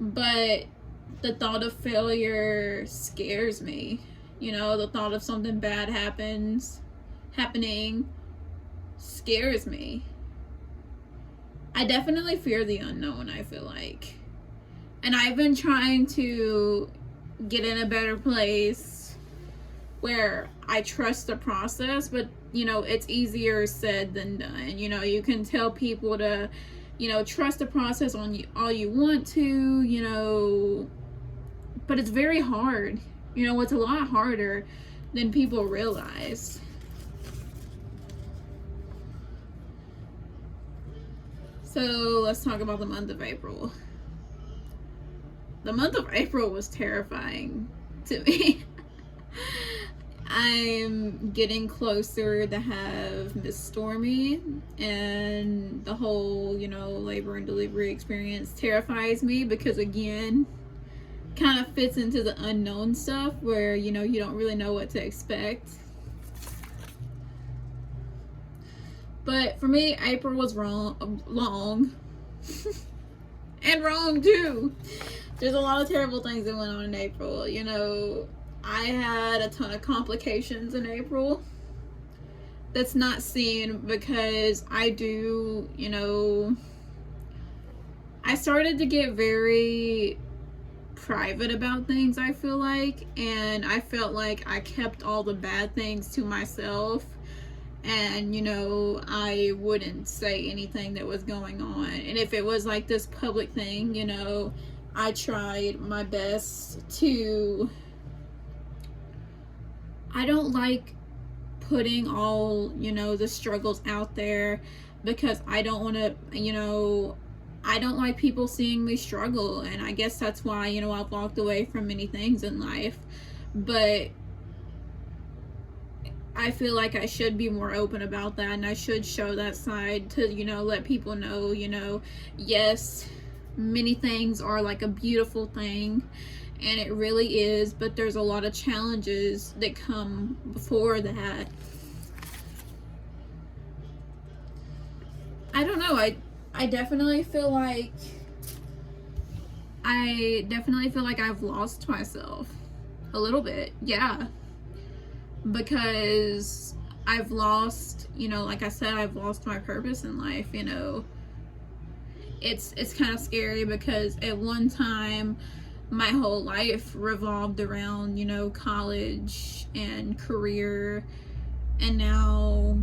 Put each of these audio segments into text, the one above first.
But the thought of failure scares me. You know, the thought of something bad happening scares me. I definitely fear the unknown, I feel like. And I've been trying to get in a better place where I trust the process, but you know, it's easier said than done. You know, you can tell people to, you know, trust the process on you all you want to, you know, but it's very hard. You know, it's a lot harder than people realize. So let's talk about the month of April. The month of April was terrifying to me. I'm getting closer to have Miss Stormy, and the whole, you know, labor and delivery experience terrifies me because, again, kind of fits into the unknown stuff where, you know, you don't really know what to expect. But for me, April was long and wrong too. There's a lot of terrible things that went on in April. You know, I had a ton of complications in April that's not seen because I do, you know, I started to get very private about things, I feel like, and I felt like I kept all the bad things to myself, and you know, I wouldn't say anything that was going on. And if it was like this public thing, you know, I tried my best to, I don't like putting all, you know, the struggles out there because I don't want to, you know, I don't like people seeing me struggle, and I guess that's why, you know, I've walked away from many things in life. But I feel like I should be more open about that, and I should show that side to, you know, let people know, you know, yes, many things are like a beautiful thing, and it really is, but there's a lot of challenges that come before that. I don't know, I definitely feel like I've lost myself a little bit, yeah, because I've lost, you know, like I said, I've lost my purpose in life. You know, it's kind of scary because at one time my whole life revolved around, you know, college and career, and now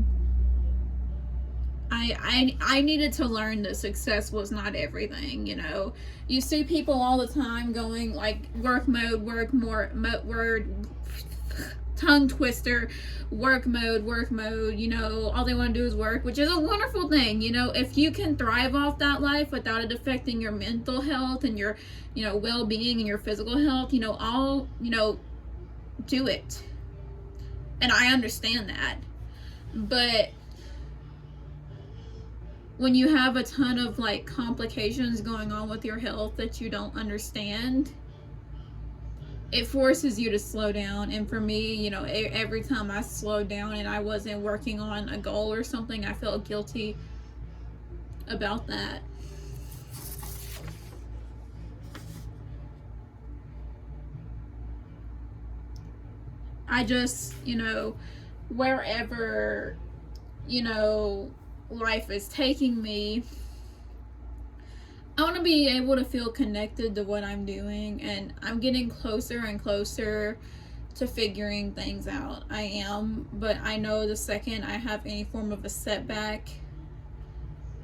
I needed to learn that success was not everything. You know, you see people all the time going like work mode, tongue twister, work mode, you know, all they want to do is work, which is a wonderful thing. You know, if you can thrive off that life without it affecting your mental health and your, you know, well-being and your physical health, you know, all, you know, do it. And I understand that. But when you have a ton of like complications going on with your health that you don't understand, it forces you to slow down. And for me, you know, every time I slowed down and I wasn't working on a goal or something, I felt guilty about that. I just, you know, wherever, you know, life is taking me, I want to be able to feel connected to what I'm doing, and I'm getting closer and closer to figuring things out. I am, but I know the second I have any form of a setback,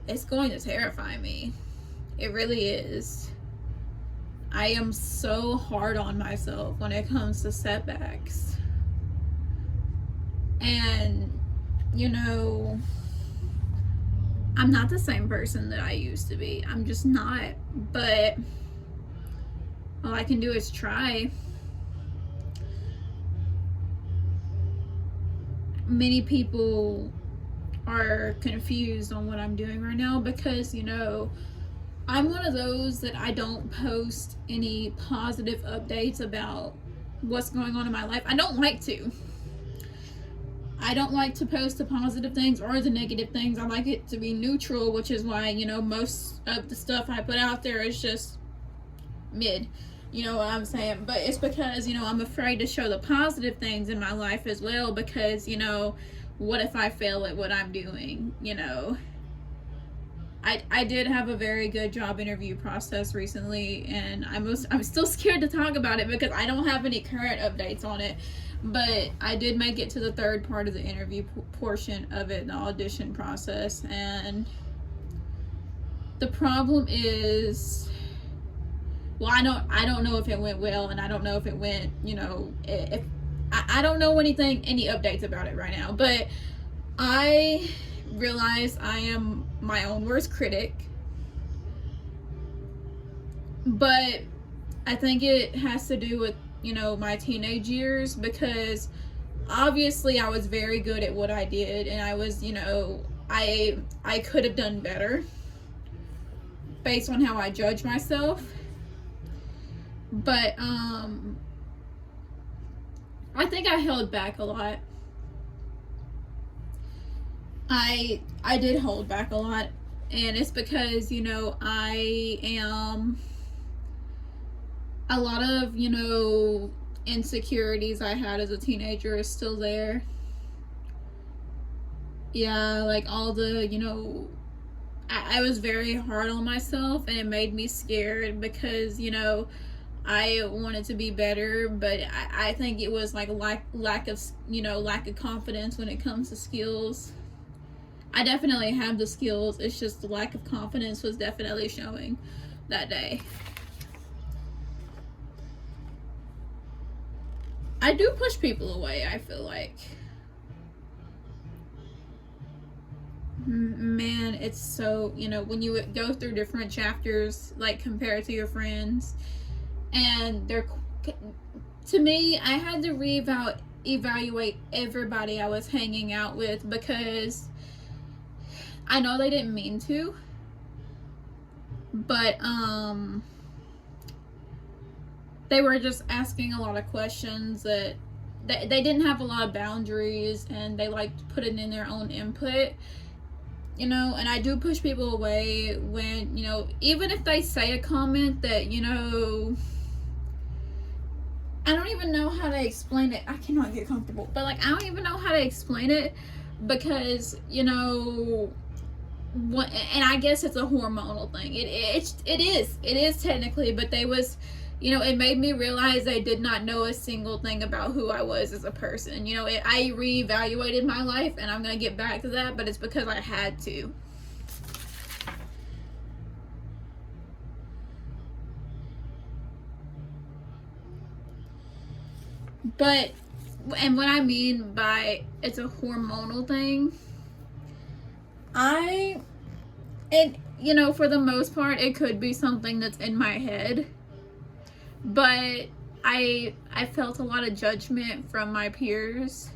it's going to terrify me. It really is. I am so hard on myself when it comes to setbacks. And, you know, I'm not the same person that I used to be. I'm just not. But all I can do is try. Many people are confused on what I'm doing right now because, you know, I'm one of those that I don't post any positive updates about what's going on in my life. I don't like to. I don't like to post the positive things or the negative things. I like it to be neutral, which is why, you know, most of the stuff I put out there is just mid. You know what I'm saying? But it's because, you know, I'm afraid to show the positive things in my life as well, because, you know, what if I fail at what I'm doing? You know, I did have a very good job interview process recently, and I'm still scared to talk about it because I don't have any current updates on it. But I did make it to the third part of the interview portion of it, the audition process, and the problem is, well, I don't know if it went well, and I don't know if it went, you know, if I don't know any updates about it right now, but I realize I am my own worst critic. But I think it has to do with, you know, my teenage years, because obviously I was very good at what I did, and I was, you know, I could have done better based on how I judge myself. But I think I held back a lot. I did hold back a lot, and it's because, you know, I am, a lot of, you know, insecurities I had as a teenager is still there. Yeah, like all the, you know, I was very hard on myself, and it made me scared because, you know, I wanted to be better, but I think it was like lack of, you know, lack of confidence when it comes to skills. I definitely have the skills, it's just the lack of confidence was definitely showing that day. I do push people away, I feel like. Man, it's so, you know, when you go through different chapters, like compared to your friends, and they're, to me, I had to evaluate everybody I was hanging out with, because I know they didn't mean to, but they were just asking a lot of questions that they didn't have a lot of boundaries, and they liked putting in their own input, you know. And I do push people away when, you know, even if they say a comment that, you know, I don't even know how to explain it. I cannot get comfortable, but like, I don't even know how to explain it, because, you know, what, and I guess it's a hormonal thing. It is technically, but they was, you know, it made me realize they did not know a single thing about who I was as a person. You know, I reevaluated my life, and I'm gonna get back to that, but it's because I had to. But, and what I mean by it's a hormonal thing, and, you know, for the most part, it could be something that's in my head, but I felt a lot of judgment from my peers.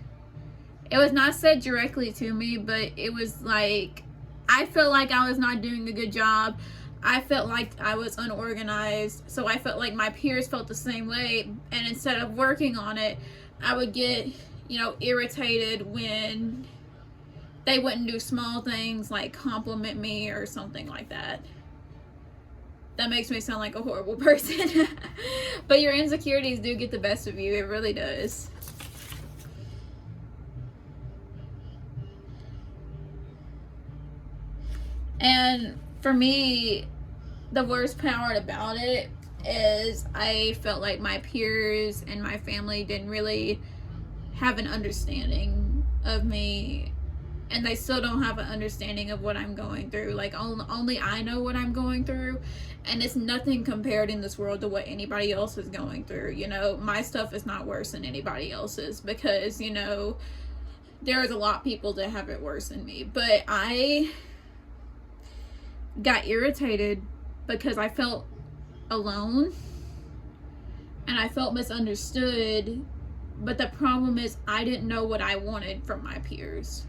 It was not said directly to me, but it was like, I felt like I was not doing a good job. I felt like I was unorganized, so I felt like my peers felt the same way, and instead of working on it, I would get, you know, irritated when they wouldn't do small things like compliment me or something like that. That makes me sound like a horrible person. But your insecurities do get the best of you. It really does. And for me, the worst part about it is I felt like my peers and my family didn't really have an understanding of me, and they still don't have an understanding of what I'm going through. Like, only I know what I'm going through, and it's nothing compared in this world to what anybody else is going through. You know, my stuff is not worse than anybody else's, because, you know, there's a lot of people that have it worse than me. But I got irritated because I felt alone, and I felt misunderstood. But the problem is, I didn't know what I wanted from my peers.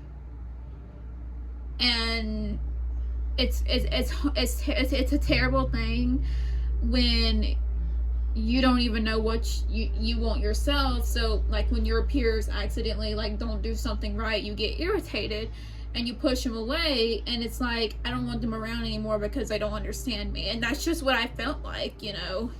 And it's a terrible thing when you don't even know what you want yourself. So like, when your peers accidentally like don't do something right, you get irritated and you push them away, and it's like, I don't want them around anymore because they don't understand me. And that's just what I felt like, you know.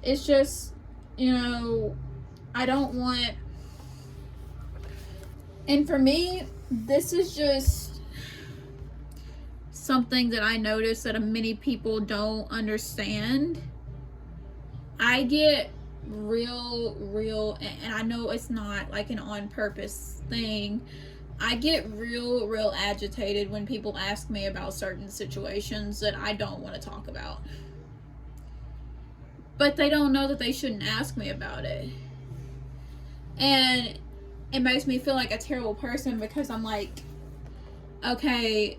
it's just, I don't want, and for me, this is just something that I notice that many people don't understand. I get real, and I know it's not like an on purpose thing. I get real agitated when people ask me about certain situations that I don't want to talk about. But they don't know that they shouldn't ask me about it. And it makes me feel like a terrible person because I'm like, okay,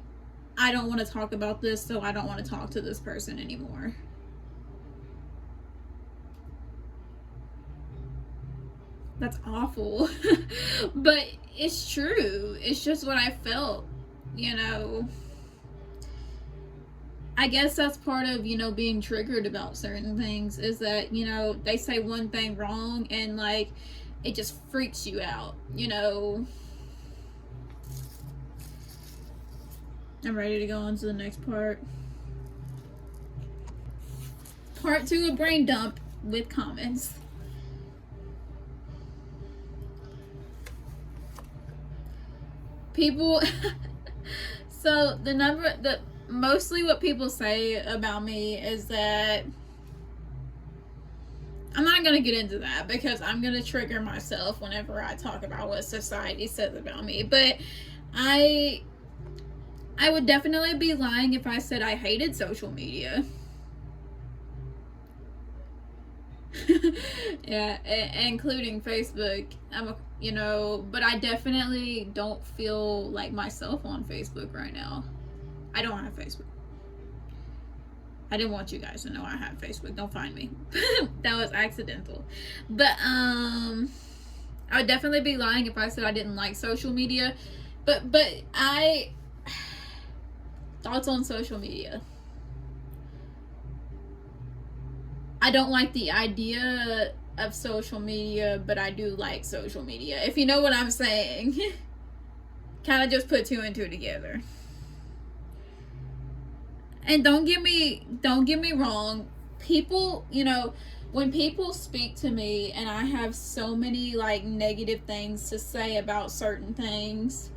I don't want to talk about this, so I don't want to talk to this person anymore. That's awful. But it's true. It's just what I felt, I guess that's part of, being triggered about certain things is that, they say one thing wrong and like it just freaks you out, I'm ready to go on to the next part. Part 2 of Brain Dump with comments. People so mostly what people say about me is that I'm not going to get into that because I'm going to trigger myself whenever I talk about what society says about me. But I would definitely be lying if I said I hated social media. Yeah, including Facebook. But I definitely don't feel like myself on Facebook right now. I don't have Facebook. I didn't want you guys to know I have Facebook. Don't find me. That was accidental. But I would definitely be lying if I said I didn't like social media. But thoughts on social media. I don't like the idea of social media, but I do like social media. If you know what I'm saying. Kind of just put 2 and 2 together. And don't get me wrong. People, when people speak to me and I have so many like negative things to say about certain things,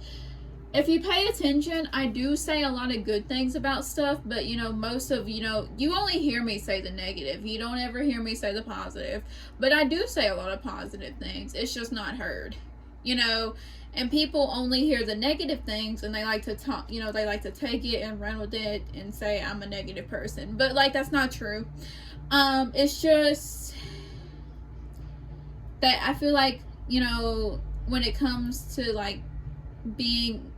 if you pay attention, I do say a lot of good things about stuff, but most of, you only hear me say the negative. You don't ever hear me say the positive. But I do say a lot of positive things. It's just not heard, and people only hear the negative things and they like to talk, they like to take it and run with it and say I'm a negative person. But like, that's not true. It's just that I feel like, when it comes to like being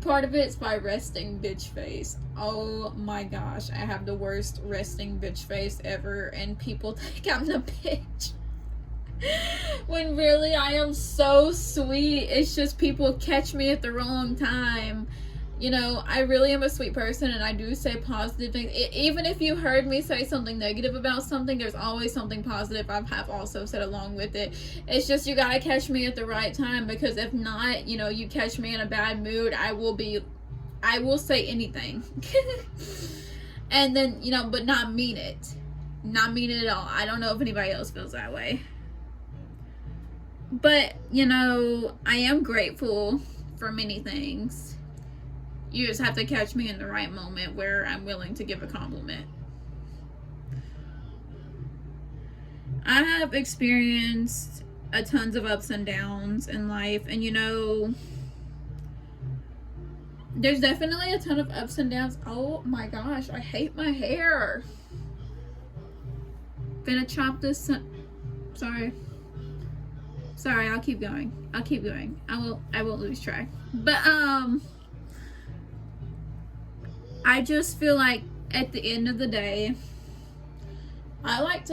part of it's my resting bitch face. Oh my gosh, I have the worst resting bitch face ever, and people think I'm the bitch when really I am so sweet. It's just people catch me at the wrong time. I really am a sweet person and I do say positive things. Even if you heard me say something negative about something, there's always something positive I have also said along with it. It's just you gotta catch me at the right time, because if not, you catch me in a bad mood, I will say anything. And then, but not mean it. Not mean it at all. I don't know if anybody else feels that way. But, I am grateful for many things. You just have to catch me in the right moment where I'm willing to give a compliment. I have experienced a tons of ups and downs in life, and there's definitely a ton of ups and downs. Oh my gosh, I hate my hair. Gonna chop this. Sorry, I'll keep going. I won't lose track. But I just feel like at the end of the day, I'm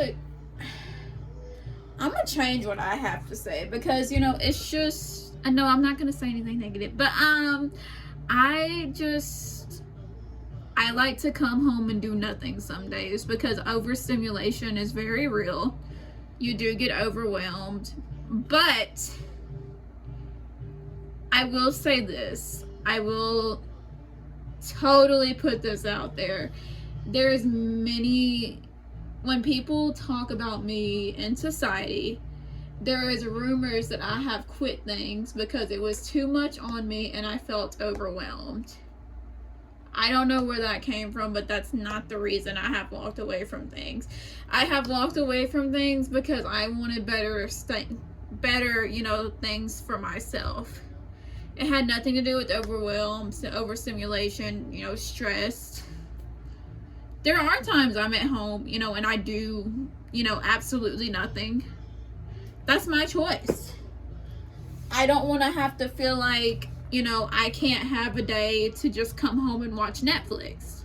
gonna change what I have to say, because it's just, I know I'm not gonna say anything negative, but I like to come home and do nothing some days, because overstimulation is very real. You do get overwhelmed. But I will say this, I will totally put this out there. There's many when people talk about me in society, there is rumors that I have quit things because it was too much on me and I felt overwhelmed. I don't know where that came from, but that's not the reason I have walked away from things. I have walked away from things because I wanted better, things for myself. It had nothing to do with overwhelm, overstimulation, stressed. There are times I'm at home, and I do, absolutely nothing. That's my choice. I don't want to have to feel like, I can't have a day to just come home and watch Netflix.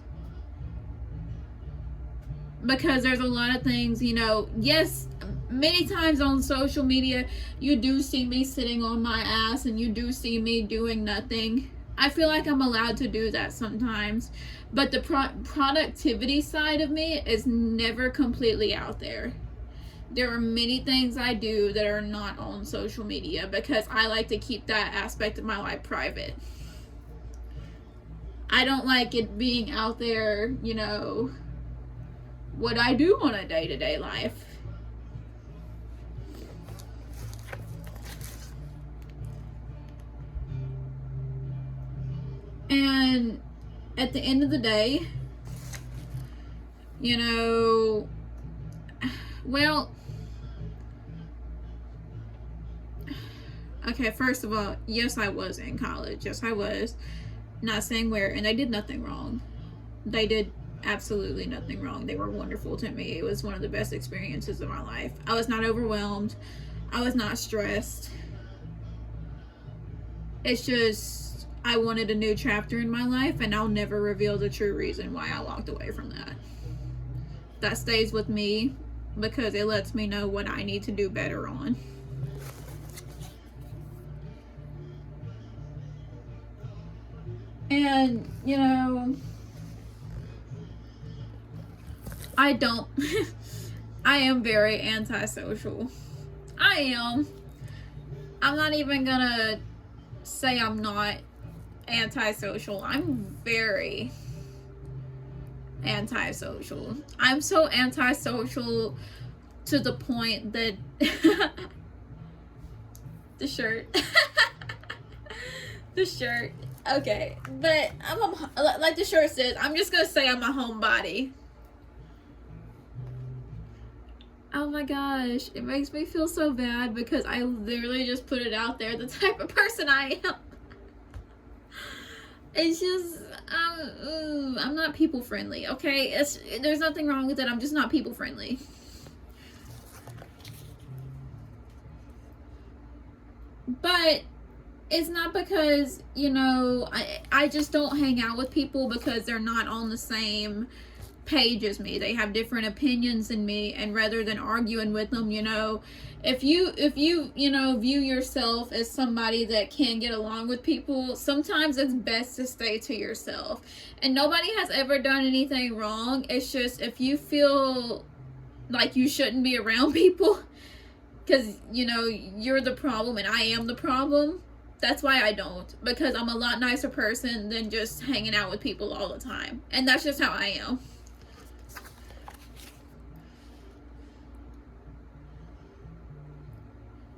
Because there's a lot of things, yes, many times on social media, you do see me sitting on my ass and you do see me doing nothing. I feel like I'm allowed to do that sometimes. But the productivity side of me is never completely out there. There are many things I do that are not on social media because I like to keep that aspect of my life private. I don't like it being out there, what I do on a day-to-day life. And at the end of the day, well, okay, first of all, yes, I was in college. Yes, I was. Not saying where, and they did nothing wrong. They did absolutely nothing wrong. They were wonderful to me. It was one of the best experiences of my life. I was not overwhelmed. I was not stressed. It's just, I wanted a new chapter in my life, and I'll never reveal the true reason why I walked away from that. That stays with me because it lets me know what I need to do better on. And, I don't, I am very antisocial. I am. I'm not even gonna say I'm not antisocial. I'm very antisocial. I'm so antisocial to the point that the shirt okay, but like the shirt says, I'm just gonna say I'm a homebody. Oh my gosh, it makes me feel so bad because I literally just put it out there, the type of person I am. It's just, I'm not people friendly, okay? There's nothing wrong with it, I'm just not people friendly. But it's not because, I just don't hang out with people because they're not on the same page as me. They have different opinions than me, and rather than arguing with them, if you view yourself as somebody that can get along with people, sometimes it's best to stay to yourself. And nobody has ever done anything wrong. It's just if you feel like you shouldn't be around people because you're the problem and I am the problem, that's why I don't, because I'm a lot nicer person than just hanging out with people all the time. And that's just how I am.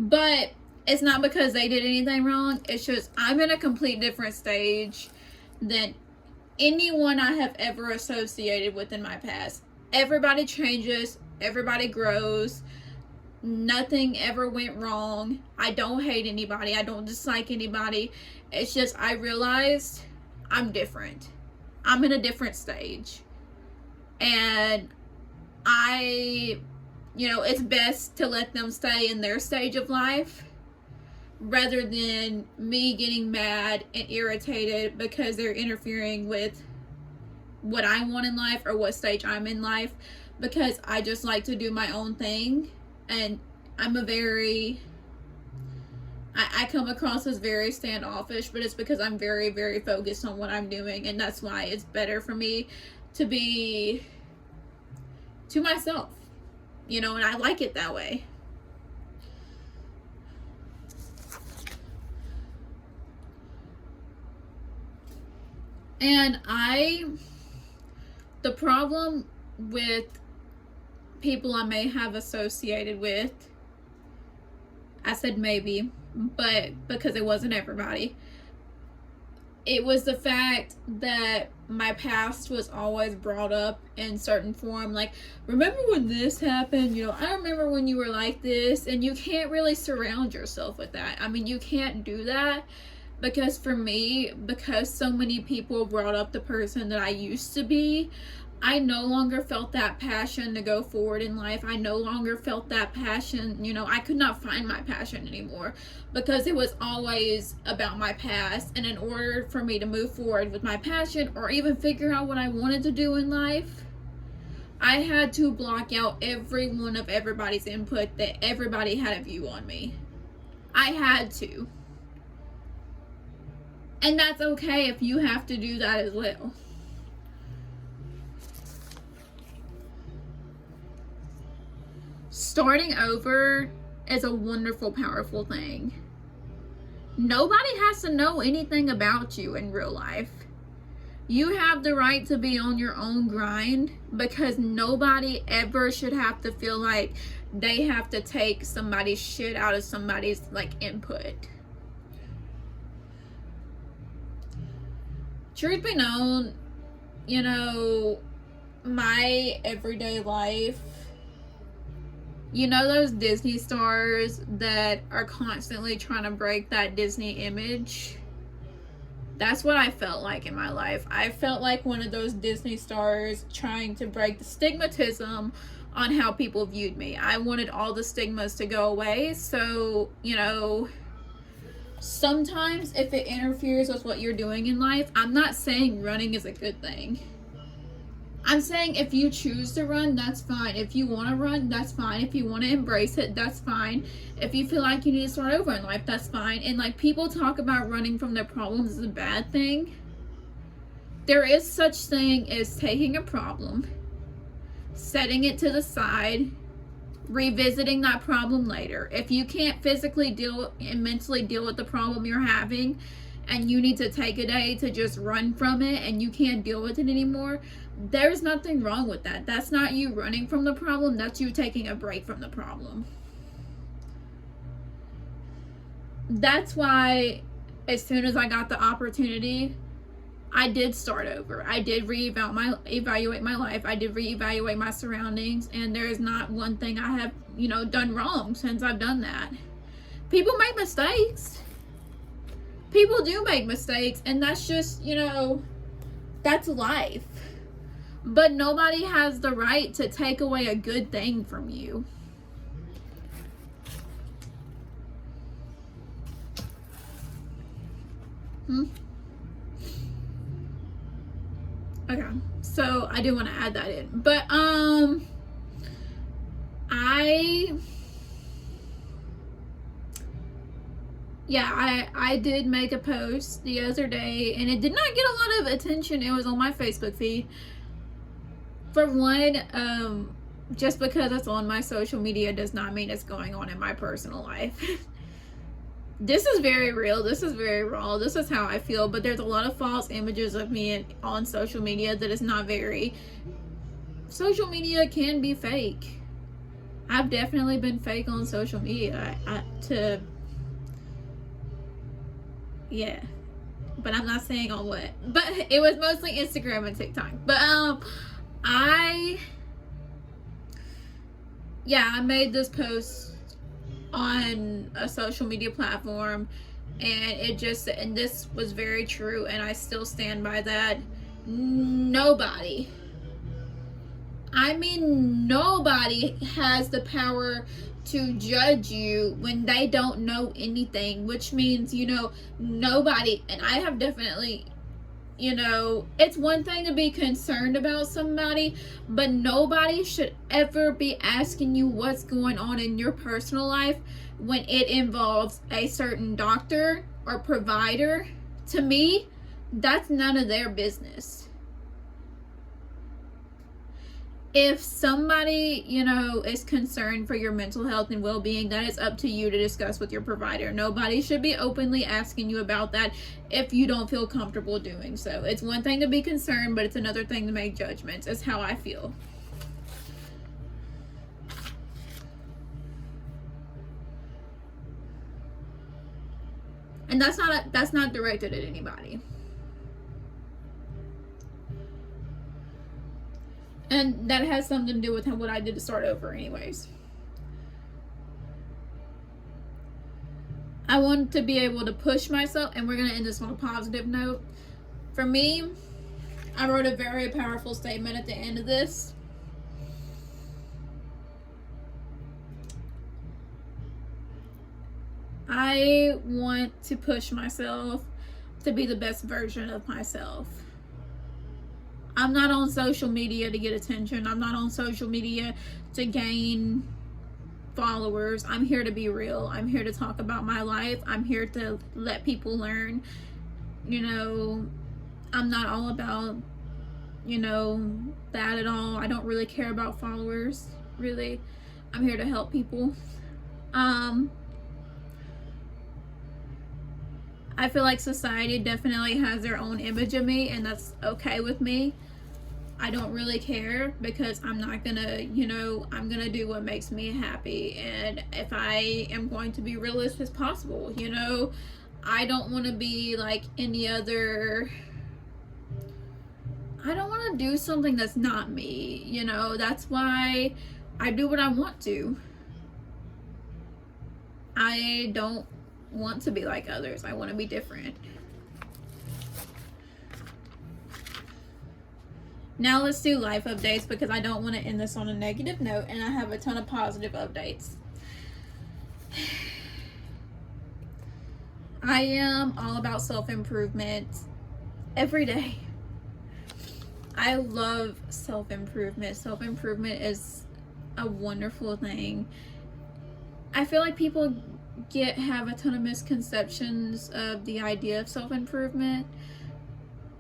But it's not because they did anything wrong. It's just I'm in a complete different stage than anyone I have ever associated with in my past. Everybody changes. Everybody grows. Nothing ever went wrong. I don't hate anybody. I don't dislike anybody. It's just I realized I'm different. I'm in a different stage. And it's best to let them stay in their stage of life rather than me getting mad and irritated because they're interfering with what I want in life or what stage I'm in life, because I just like to do my own thing. And I'm I come across as very standoffish, but it's because I'm very, very focused on what I'm doing, and that's why it's better for me to be to myself, and I like it that way. And the problem with people I may have associated with. I said maybe, but because it wasn't everybody. It was the fact that my past was always brought up in certain form. Like, remember when this happened? You know, I remember when you were like this. And you can't really surround yourself with that. I mean, you can't do that. Because for me, because so many people brought up the person that I used to be, I no longer felt that passion to go forward in life. I no longer felt that passion. You know, I could not find my passion anymore because it was always about my past. And in order for me to move forward with my passion or even figure out what I wanted to do in life, I had to block out every one of everybody's input that everybody had a view on me. I had to. And that's okay if you have to do that as well. Starting over is a wonderful, powerful thing. Nobody has to know anything about you in real life. You have the right to be on your own grind because nobody ever should have to feel like they have to take somebody's shit out of somebody's like input. Truth be known, you know, my everyday life, you know those Disney stars that are constantly trying to break that Disney image? That's what I felt like in my life. I felt like one of those Disney stars trying to break the stigmatism on how people viewed me. I wanted all the stigmas to go away. So, you know, sometimes if it interferes with what you're doing in life, I'm not saying running is a good thing. I'm saying if you choose to run, that's fine. If you want to run, that's fine. If you want to embrace it, that's fine. If you feel like you need to start over in life, that's fine. And like people talk about running from their problems is a bad thing. There is such thing as taking a problem, setting it to the side, revisiting that problem later. If you can't physically deal and mentally deal with the problem you're having, and you need to take a day to just run from it and you can't deal with it anymore, there's nothing wrong with that. That's not you running from the problem. That's you taking a break from the problem. That's why as soon as I got the opportunity, I did start over. I did evaluate my life. I did reevaluate my surroundings. And there is not one thing I have, you know, done wrong since I've done that. People make mistakes. People do make mistakes, and that's just, you know, that's life. But nobody has the right to take away a good thing from you. Okay, so I do want to add that in. But, I did make a post the other day, and it did not get a lot of attention. It was on my Facebook feed. For one, just because it's on my social media does not mean it's going on in my personal life. This is very real. This is very raw. This is how I feel. But there's a lot of false images of me on social media that is not very... Social media can be fake. I've definitely been fake on social media. Yeah, but I'm not saying on what. But it was mostly Instagram and TikTok. But I made this post on a social media platform, and this was very true, and I still stand by that. Nobody has the power to judge you when they don't know anything, which means, you know, nobody, and I have definitely, you know, it's one thing to be concerned about somebody, but nobody should ever be asking you what's going on in your personal life when it involves a certain doctor or provider. To me, that's none of their business. If somebody, you know, is concerned for your mental health and well-being, that is up to you to discuss with your provider. Nobody should be openly asking you about that if you don't feel comfortable doing so. It's one thing to be concerned, but it's another thing to make judgments. That's how I feel. And that's not directed at anybody. And that has something to do with what I did to start over anyways. I want to be able to push myself, and we're going to end this on a positive note. For me, I wrote a very powerful statement at the end of this. I want to push myself to be the best version of myself. I'm not on social media to get attention. I'm not on social media to gain followers. I'm here to be real. I'm here to talk about my life. I'm here to let people learn. You know, I'm not all about, you know, that at all. I don't really care about followers, really. I'm here to help people. I feel like society definitely has their own image of me, and that's okay with me. I don't really care, because I'm not gonna, you know, I'm gonna do what makes me happy. And if I am going to be realistic as possible, you know, I don't want to be like any other. I don't want to do something that's not me, you know. That's why I do what I want to. I don't want to be like others. I want to be different. Now let's do life updates, because I don't want to end this on a negative note, and I have a ton of positive updates. I am all about self-improvement every day. I love self-improvement. Self-improvement is a wonderful thing. I feel like people have a ton of misconceptions of the idea of self-improvement.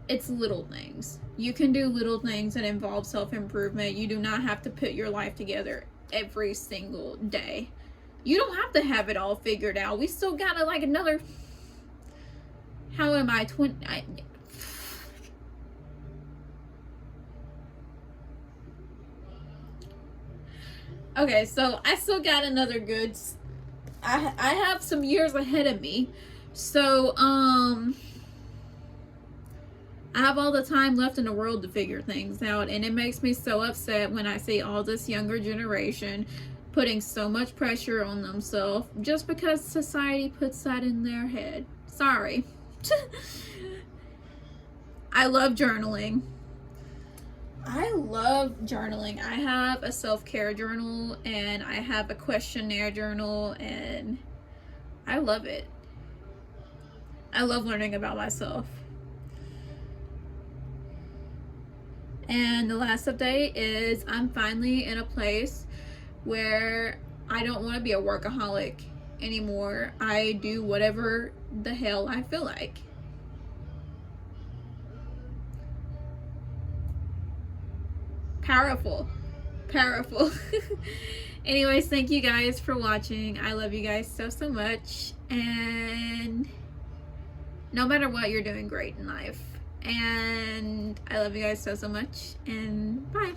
It's little things. You can do little things that involve self-improvement. You do not have to put your life together every single day. You don't have to have it all figured out. We still got like another, how am I, okay, so I still got another good, I have some years ahead of me. So, I have all the time left in the world to figure things out, and it makes me so upset when I see all this younger generation putting so much pressure on themselves just because society puts that in their head. Sorry. I love journaling. I have a self-care journal, and I have a questionnaire journal, and I love it. I love learning about myself. And the last update is I'm finally in a place where I don't want to be a workaholic anymore. I do whatever the hell I feel like. Powerful. Anyways, thank you guys for watching. I love you guys so much. And no matter what, you're doing great in life. And I love you guys so much. And bye.